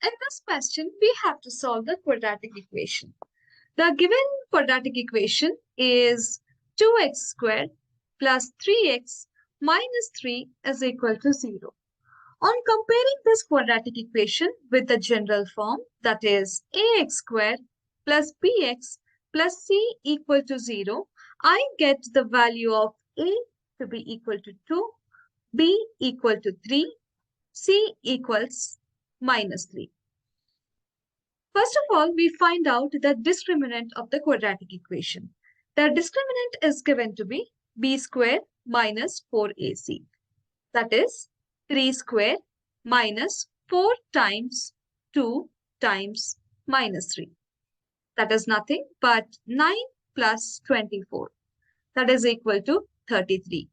In this question, we have to solve the quadratic equation. The given quadratic equation is 2x squared plus 3x minus 3 is equal to 0. On comparing this quadratic equation with the general form, that is ax squared plus bx plus c equal to 0, I get the value of a to be equal to 2, b equal to 3, c equals minus 3. First of all, we find out the discriminant of the quadratic equation. The discriminant is given to be b squared minus 4ac. That is 3 squared minus 4 times 2 times minus 3. That is nothing but 9 plus 24. That is equal to 33.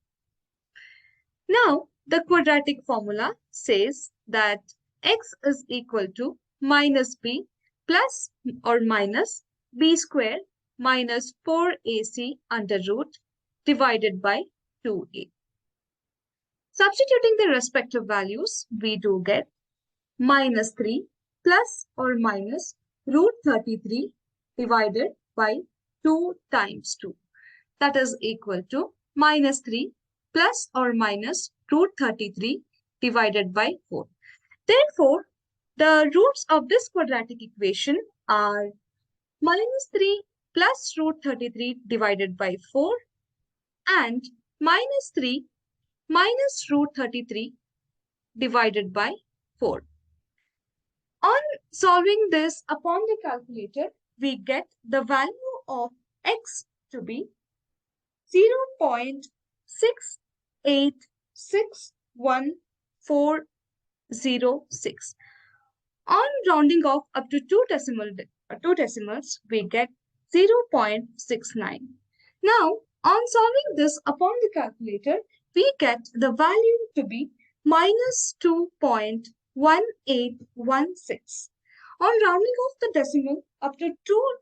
Now, the quadratic formula says that x is equal to minus b plus or minus b squared minus 4ac under root divided by 2a. Substituting the respective values, we do get minus 3 plus or minus root 33 divided by 2 times 2. That is equal to minus 3 plus or minus root 33 divided by 4. Therefore, the roots of this quadratic equation are minus 3 plus root 33 divided by 4 and minus 3 minus root 33 divided by 4. On solving this upon the calculator, we get the value of x to be 0.686146. On rounding off up to two decimals, we get 0.69. Now, on solving this upon the calculator, we get the value to be minus 2.1816. On rounding off the decimal up to two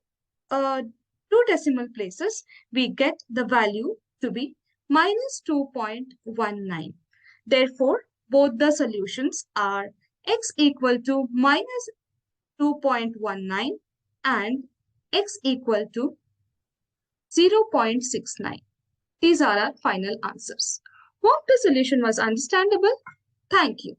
decimal places, we get the value to be minus 2.19. Therefore, both the solutions are x equal to minus 2.19 and x equal to 0.69. These are our final answers. Hope the solution was understandable. Thank you.